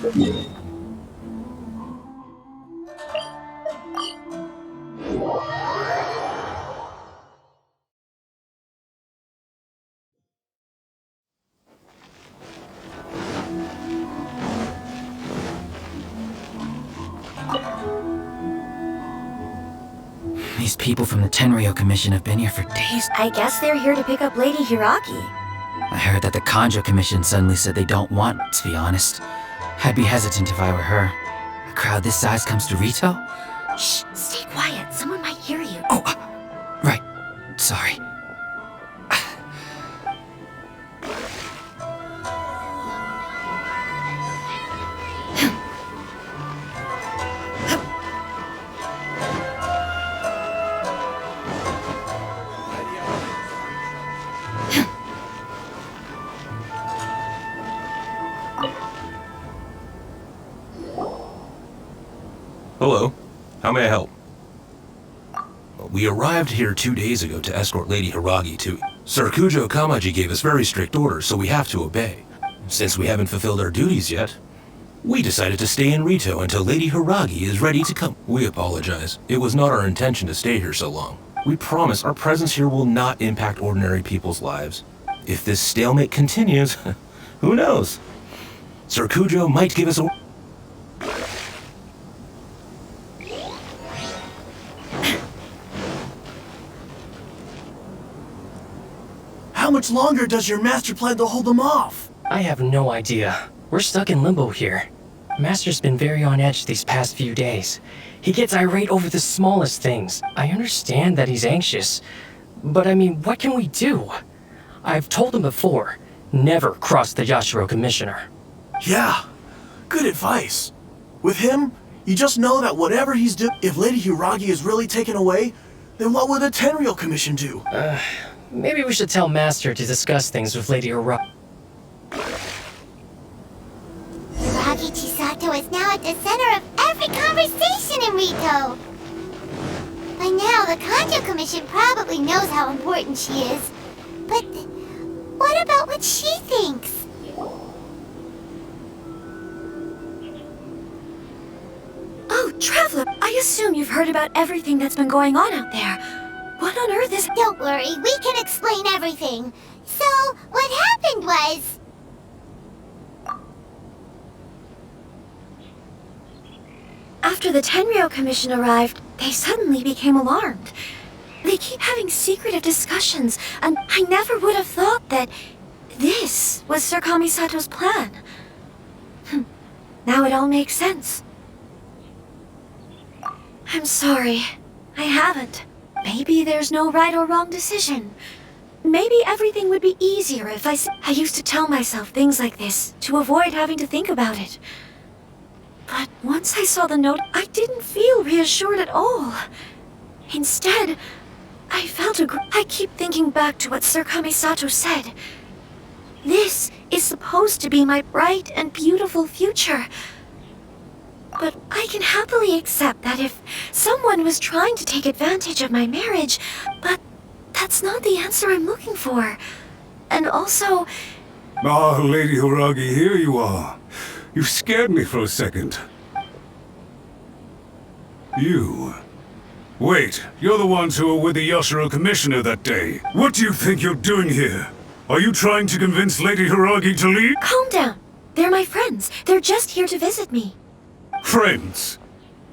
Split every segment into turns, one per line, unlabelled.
These people from the Tenryou Commission have been here for days.
I guess they're here to pick up Lady Hiragi.
I heard that the Kanjo Commission suddenly said they don't want, to be honest. I'd be hesitant if I were her. A crowd this size comes to Rito?
Shh, stay quiet. Someone might hear you.
Oh, right. Sorry.
Hello. How may I help? We arrived here 2 days ago to escort Lady Hiragi to... Sir Kujo Kamaji gave us very strict orders, so we have to obey. Since we haven't fulfilled our duties yet, we decided to stay in Rito until Lady Hiragi is ready to come. We apologize. It was not our intention to stay here so long. We promise our presence here will not impact ordinary people's lives. If this stalemate continues, who knows? Sir Kujo might give us a...
How much longer does your master plan to hold them off?
I have no idea. We're stuck in limbo here. Master's been very on edge these past few days. He gets irate over the smallest things. I understand that he's anxious, but I mean, what can we do? I've told him before, never cross the Yashiro Commissioner.
Yeah, good advice. With him, you just know that whatever he's doing, if Lady Hiragi is really taken away, then what will the Tenryou Commission do?
Maybe we should tell Master to discuss things with Lady Hiragi.
Hiragi Chisato is now at the center of every conversation in Rito. By now, the Kanjo Commission probably knows how important she is. But what about what she thinks?
Oh, Traveler, I assume you've heard about everything that's been going on out there. What on earth is...
Don't worry, we can explain everything. So, what happened was...
After the Tenryou Commission arrived, they suddenly became alarmed. They keep having secretive discussions, and I never would have thought that this was Sir Kamisato's plan. Now it all makes sense. I'm sorry. I haven't. Maybe there's no right or wrong decision. Maybe everything would be easier if I used to tell myself things like this to avoid having to think about it. But once I saw the note, I didn't feel reassured at all. Instead, I felt I keep thinking back to what Sir Kamisato said. This is supposed to be my bright and beautiful future. But I can happily accept that if someone was trying to take advantage of my marriage, but that's not the answer I'm looking for. And also...
Ah, Lady Hiragi, here you are. You scared me for a second. You... Wait, you're the ones who were with the Yashiro Commissioner that day. What do you think you're doing here? Are you trying to convince Lady Hiragi to leave?
Calm down. They're my friends. They're just here to visit me.
Friends?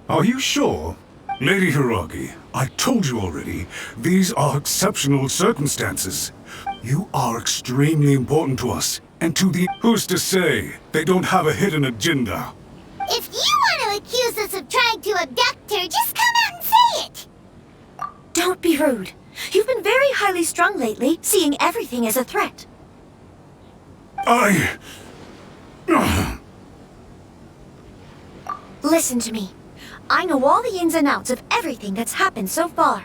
Are you sure? Lady Hiragi, I told you already, these are exceptional circumstances. You are extremely important to us, and to the... Who's to say they don't have a hidden agenda?
If you want to accuse us of trying to abduct her, just come out and say it!
Don't be rude. You've been very highly strung lately, seeing everything as a threat. Listen to me. I know all the ins and outs of everything that's happened so far.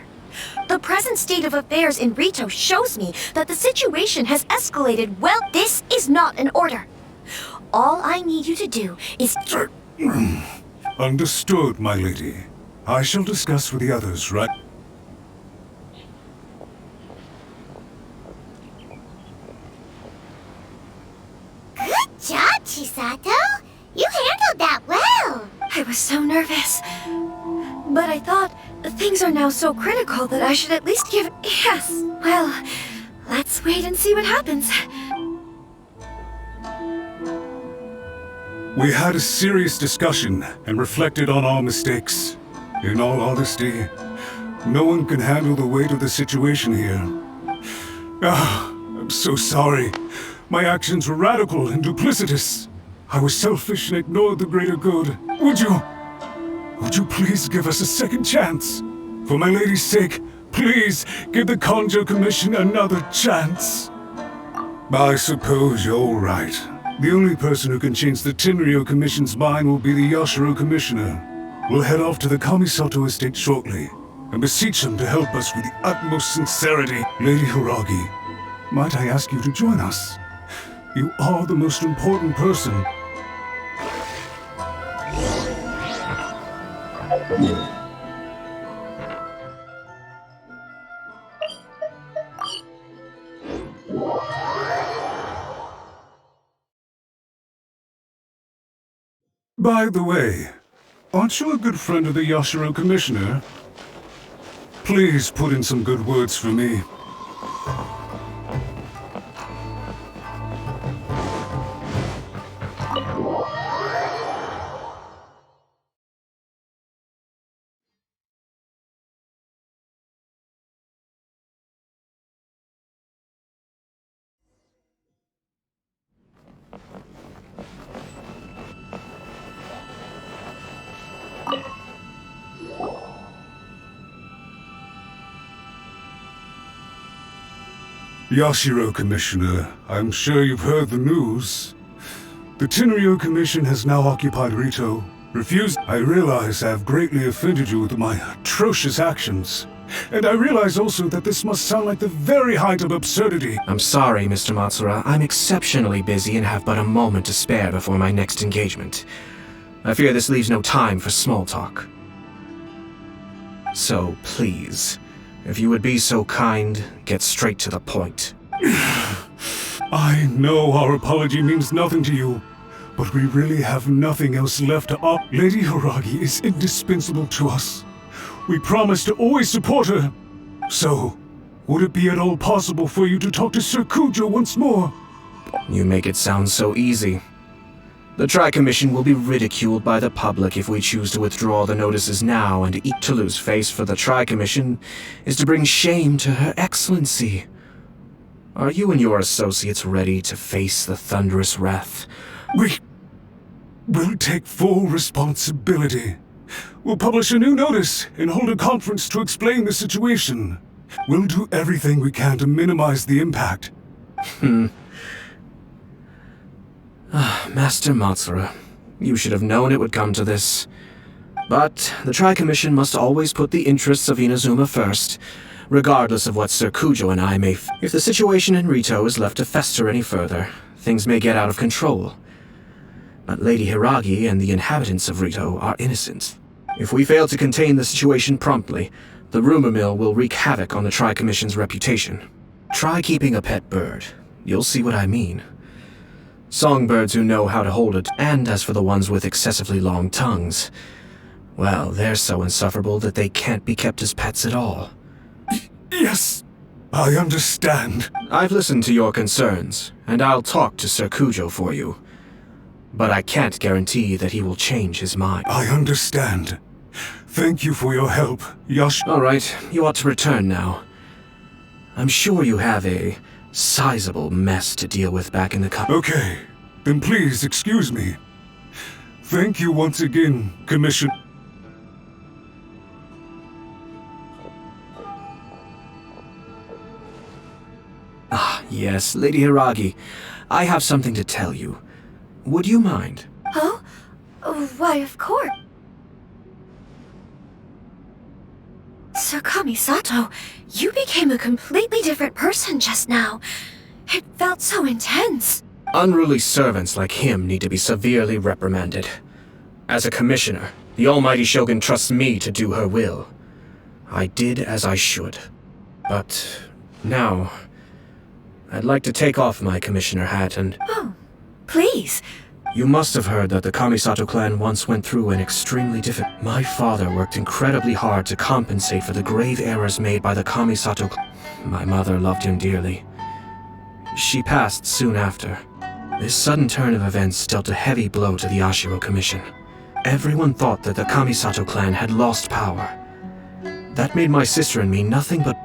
The present state of affairs in Rito shows me that the situation has escalated well. This is not an order. All I need you to do is...
Understood, my lady. I shall discuss with the others, right?
Good job, Chisato! You handled handled that well.
I was so nervous. But I thought things are now so critical that I should at least give... Yes, well, let's wait and see what happens.
We had a serious discussion and reflected on our mistakes. In all honesty, no one can handle the weight of the situation here. I'm so sorry. My actions were radical and duplicitous. I was selfish and ignored the greater good. Would you please give us a second chance? For my lady's sake, please give the Conjo Commission another chance. I suppose you're right. The only person who can change the Tenryo Commission's mind will be the Yashiro Commissioner. We'll head off to the Kamisato estate shortly and beseech him to help us with the utmost sincerity. Lady Hiragi, might I ask you to join us? You are the most important person. By the way, aren't you a good friend of the Yashiro Commissioner? Please put in some good words for me. Yashiro Commissioner, I'm sure you've heard the news. The Tenryo Commission has now occupied Rito. Refused. I realize I have greatly offended you with my atrocious actions. And I realize also that this must sound like the very height of absurdity.
I'm sorry, Mr. Matsura. I'm exceptionally busy and have but a moment to spare before my next engagement. I fear this leaves no time for small talk. So, please, if you would be so kind, get straight to the point.
I know our apology means nothing to you, but we really have nothing else left to offer. Lady Hiragi is indispensable to us. We promise to always support her. So, would it be at all possible for you to talk to Sir Kujo once more?
You make it sound so easy. The Tri-Commission will be ridiculed by the public if we choose to withdraw the notices now, and to lose face for the Tri-Commission is to bring shame to Her Excellency. Are you and your associates ready to face the thunderous wrath?
We will take full responsibility. We'll publish a new notice and hold a conference to explain the situation. We'll do everything we can to minimize the impact.
Master Matsura, you should have known it would come to this. But the Tri-Commission must always put the interests of Inazuma first, regardless of what Sir Kujo and I may If the situation in Rito is left to fester any further, things may get out of control. But Lady Hiragi and the inhabitants of Rito are innocent. If we fail to contain the situation promptly, the rumor mill will wreak havoc on the Tri-Commission's reputation. Try keeping a pet bird. You'll see what I mean. Songbirds who know how to hold it, and as for the ones with excessively long tongues, well, they're so insufferable that they can't be kept as pets at all.
Yes, I understand.
I've listened to your concerns, and I'll talk to Sir Kujo for you. But I can't guarantee that he will change his mind.
I understand. Thank you for your help,
All right, you ought to return now. I'm sure you have a sizable mess to deal with back in the
Okay, then please excuse me. Thank you once again, Commission.
Yes, Lady Hiragi. I have something to tell you. Would you mind?
Oh? Oh, why, of course. Sir Kamisato, you became a completely different person just now. It felt so intense.
Unruly servants like him need to be severely reprimanded. As a commissioner, the almighty Shogun trusts me to do her will. I did as I should. But now, I'd like to take off my commissioner hat and...
Oh, please.
You must have heard that the Kamisato clan once went through an extremely difficult... My father worked incredibly hard to compensate for the grave errors made by the Kamisato clan. My mother loved him dearly. She passed soon after. This sudden turn of events dealt a heavy blow to the Yashiro Commission. Everyone thought that the Kamisato clan had lost power. That made my sister and me nothing but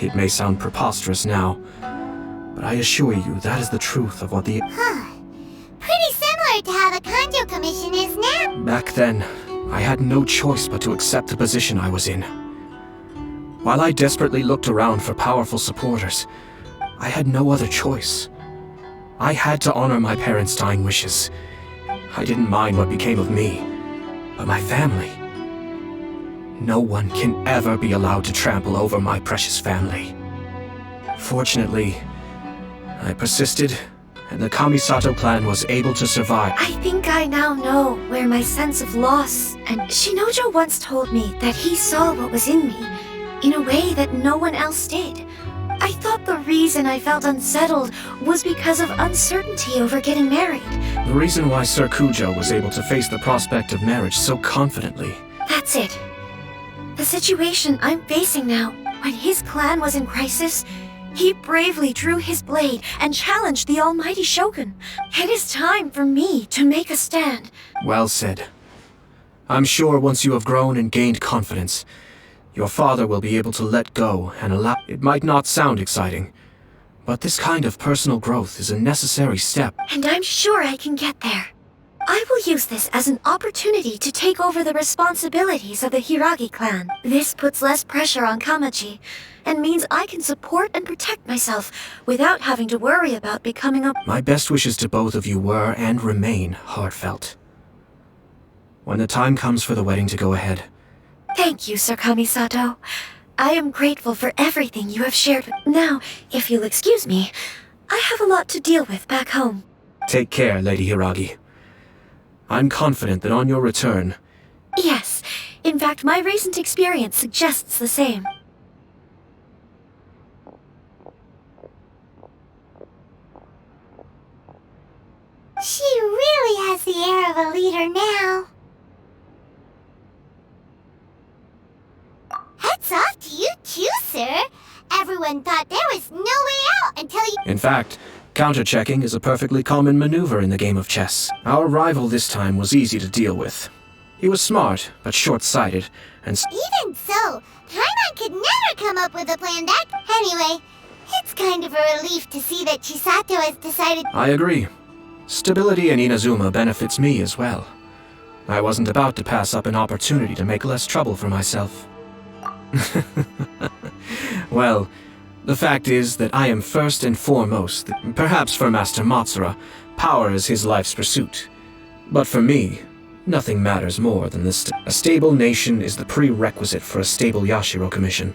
It may sound preposterous now, but I assure you that is the truth of what the...
Pretty similar to how the Kanjo Commission is now.
Back then, I had no choice but to accept the position I was in. While I desperately looked around for powerful supporters, I had no other choice. I had to honor my parents' dying wishes. I didn't mind what became of me, but my family. No one can ever be allowed to trample over my precious family. Fortunately, I persisted, and the Kamisato clan was able to survive.
I think I now know where my sense of loss and Shinojo once told me that he saw what was in me in a way that no one else did. I thought the reason I felt unsettled was because of uncertainty over getting married.
The reason why Sir Kujo was able to face the prospect of marriage so confidently.
That's it. The situation I'm facing now, when his clan was in crisis, he bravely drew his blade and challenged the almighty Shogun. It is time for me to make a stand.
Well said. I'm sure once you have grown and gained confidence, your father will be able to let go and allow... It might not sound exciting, but this kind of personal growth is a necessary step.
And I'm sure I can get there. I will use this as an opportunity to take over the responsibilities of the Hiragi clan. This puts less pressure on Kamaji, and means I can support and protect myself without having to worry about becoming a...
My best wishes to both of you were and remain heartfelt. When the time comes for the wedding to go ahead...
Thank you, Sir Kamisato. I am grateful for everything you have shared with... Now, if you'll excuse me, I have a lot to deal with back home.
Take care, Lady Hiragi. I'm confident that on your return...
Yes. In fact, my recent experience suggests the same.
She really has the air of a leader now. Hats off to you too, sir. Everyone thought there was no way out until you...
In fact, counter-checking is a perfectly common maneuver in the game of chess. Our rival this time was easy to deal with. He was smart, but short-sighted, and...
Even so, Paimon could never come up with a plan that... Anyway, it's kind of a relief to see that Chisato has decided...
I agree. Stability in Inazuma benefits me as well. I wasn't about to pass up an opportunity to make less trouble for myself. Well, the fact is that I am first and foremost, perhaps for Master Matsura, power is his life's pursuit. But for me, nothing matters more than this. A stable nation is the prerequisite for a stable Yashiro Commission.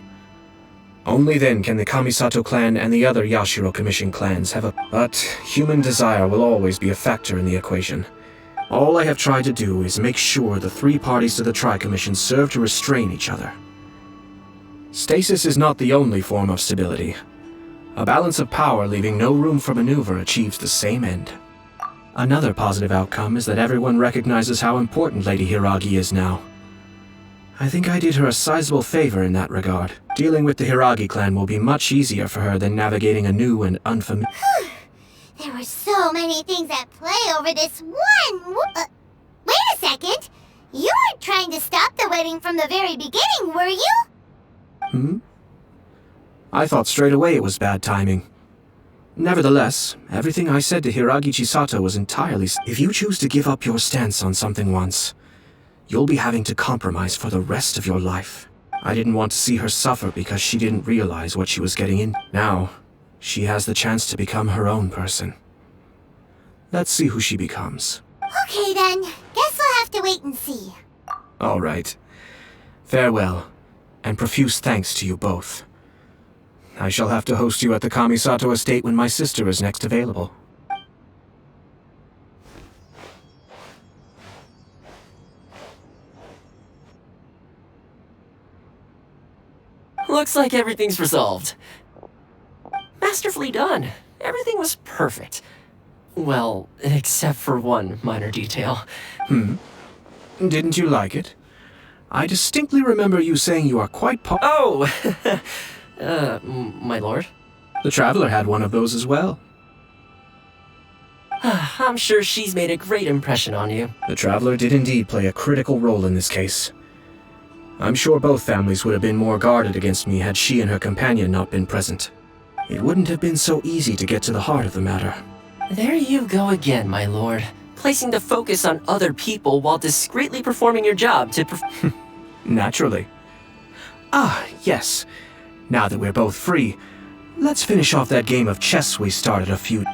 Only then can the Kamisato clan and the other Yashiro Commission clans have a... But human desire will always be a factor in the equation. All I have tried to do is make sure the three parties to the Tri-Commission serve to restrain each other. Stasis is not the only form of stability. A balance of power leaving no room for maneuver achieves the same end. Another positive outcome is that everyone recognizes how important Lady Hiragi is now. I think I did her a sizable favor in that regard. Dealing with the Hiragi clan will be much easier for her than navigating a new and unfamiliar...
There were so many things at play over this one... wait a second! You weren't trying to stop the wedding from the very beginning, were you?
I thought straight away it was bad timing. Nevertheless, everything I said to Hiragi Chisato was entirely... If you choose to give up your stance on something once, you'll be having to compromise for the rest of your life. I didn't want to see her suffer because she didn't realize what she was getting in. Now, she has the chance to become her own person. Let's see who she becomes.
Okay then, guess we'll have to wait and see.
All right. Farewell, and profuse thanks to you both. I shall have to host you at the Kamisato estate when my sister is next available.
Looks like everything's resolved. Masterfully done. Everything was perfect. Well, except for one minor detail.
Didn't you like it? I distinctly remember you saying you are quite
Oh! My lord?
The Traveler had one of those as well.
I'm sure she's made a great impression on you.
The Traveler did indeed play a critical role in this case. I'm sure both families would have been more guarded against me had she and her companion not been present. It wouldn't have been so easy to get to the heart of the matter.
There you go again, my lord. Placing the focus on other people while discreetly performing your job to
Naturally. Ah, yes. Now that we're both free, let's finish off that game of chess we started a few...